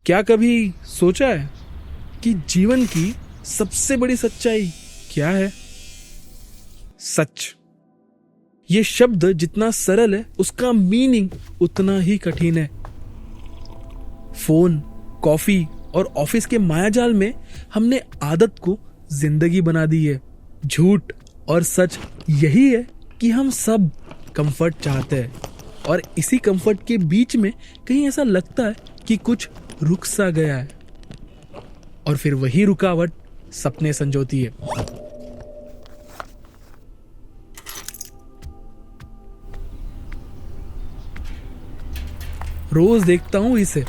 क्या कभी सोचा है कि जीवन की सबसे बड़ी सच्चाई क्या है? सच। ये शब्द जितना सरल है उसका मीनिंग उतना ही कठिन है। फोन, कॉफी और ऑफिस के मायाजाल में हमने आदत को जिंदगी बना दी है। झूठ और सच यही है कि हम सब कंफर्ट चाहते हैं और इसी कंफर्ट के बीच में कहीं ऐसा लगता है कि कुछ रुक सा गया है और फिर वही रुकावट सपने संजोती है। रोज देखता हूं इसे,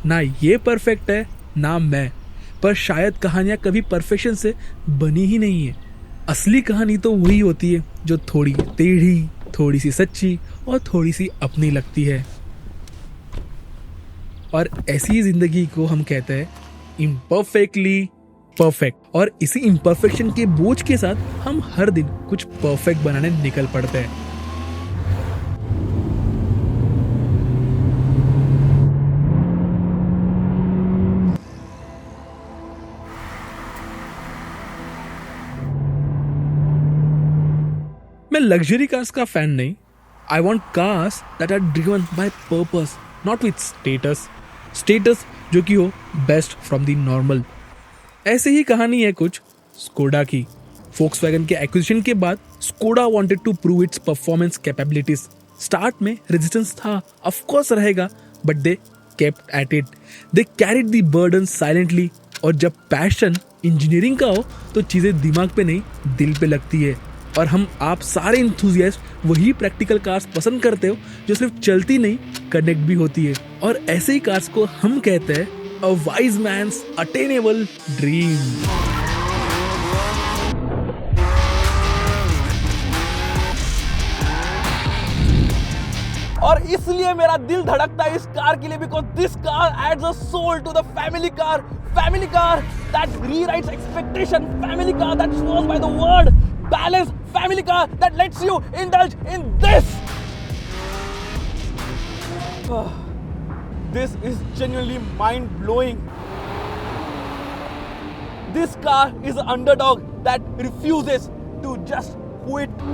ना ये परफेक्ट है ना मैं, पर शायद कहानियां कभी परफेक्शन से बनी ही नहीं है। असली कहानी तो वही होती है जो थोड़ी टेढ़ी, थोड़ी सी सच्ची और थोड़ी सी अपनी लगती है। और ऐसी जिंदगी को हम कहते हैं इम्परफेक्टली परफेक्ट। और इसी इम्परफेक्शन के बोझ के साथ हम हर दिन कुछ परफेक्ट बनाने निकल पड़ते हैं। मैं लग्जरी कार्स का फैन नहीं। I want cars that are driven by purpose, not with status जो कि हो बेस्ट फ्रॉम द नॉर्मल। ऐसे ही कहानी है कुछ स्कोडा की। फोक्सवैगन के एक्विजिशन के बाद Skoda wanted to prove its performance capabilities. Start में रेजिस्टेंस था, ऑफ कोर्स रहेगा, but they kept at it. They carried the burden silently. और जब पैशन इंजीनियरिंग का हो तो चीजें दिमाग पे नहीं दिल पे लगती है। और हम आप सारे इंथुजियास्ट वही प्रैक्टिकल कार्स पसंद करते हो जो सिर्फ चलती नहीं, कनेक्ट भी होती है। और ऐसे ही कार्स को हम कहते हैं a wise man's attainable dream. और इसलिए मेरा दिल धड़कता है इस कार के लिए, because this car adds a soul to the family car that rewrites expectation, family car that swears by the word balance, family car that lets you indulge in this. This is genuinely mind blowing. This car is an underdog that refuses to just quit.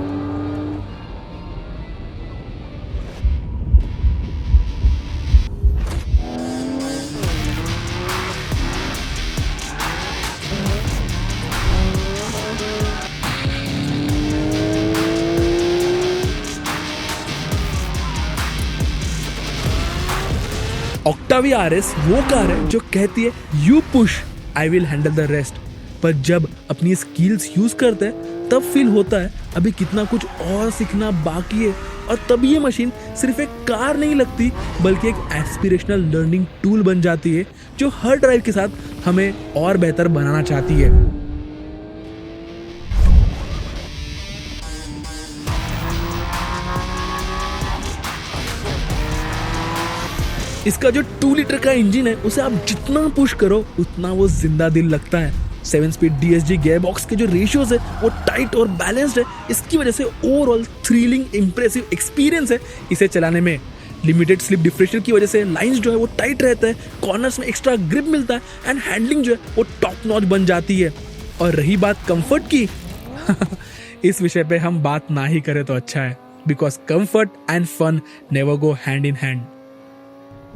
Octavia RS वो car है जो कहती है you push, I will handle the rest. पर जब अपनी skills use करते हैं तब फील होता है अभी कितना कुछ और सीखना बाकी है। और तब ये मशीन सिर्फ एक कार नहीं लगती, बल्कि एक एस्पिरेशनल लर्निंग टूल बन जाती है जो हर ड्राइव के साथ हमें और बेहतर बनाना चाहती है। इसका जो 2 लीटर का इंजन है उसे आप जितना पुश करो उतना वो जिंदा दिल लगता है। 7 स्पीड DSG गियर बॉक्स के जो रेशियोज है वो टाइट और बैलेंस्ड है। इसकी वजह से ओवरऑल थ्रिलिंग इंप्रेसिव एक्सपीरियंस है इसे चलाने में। लिमिटेड स्लिप डिफरेंशियल की वजह से लाइंस जो है वो टाइट रहता है, कॉर्नर्स में एक्स्ट्रा ग्रिप मिलता है एंड हैंडलिंग जो है वो टॉप नॉच बन जाती है। और रही बात कंफर्ट की इस विषय पे हम बात ना ही करें तो अच्छा है, because comfort and fun never go hand in hand.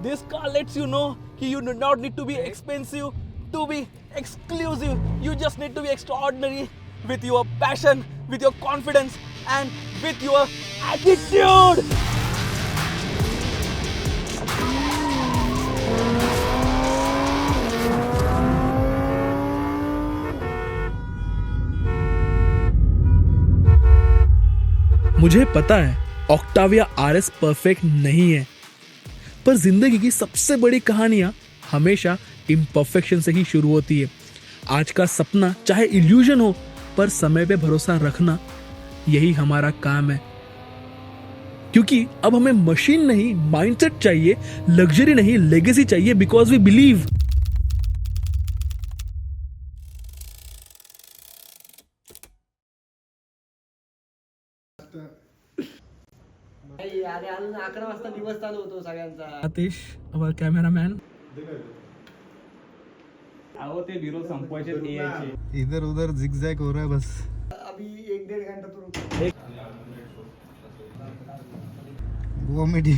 This car lets you know that you do not need to be expensive to be exclusive. You just need to be extraordinary with your passion, with your confidence and with your attitude. मुझे पता है Octavia RS perfect नहीं है, पर जिंदगी की सबसे बड़ी कहानियां हमेशा इम्परफेक्शन से ही शुरू होती है। आज का सपना चाहे इल्यूजन हो, पर समय पे भरोसा रखना यही हमारा काम है। क्योंकि अब हमें मशीन नहीं माइंडसेट चाहिए, लग्जरी नहीं लेगेसी चाहिए, बिकॉज वी बिलीव। अरे अजून 11 वाजता दिवस चालू होतो सगळ्यांचा. आतिश, our cameraman. अहो ते झिरो संपवायचे ते यायचे. इधर उधर जिगजैग हो रहा है बस. अभी 1-1.5 घंटा तो रुको. कॉमेडी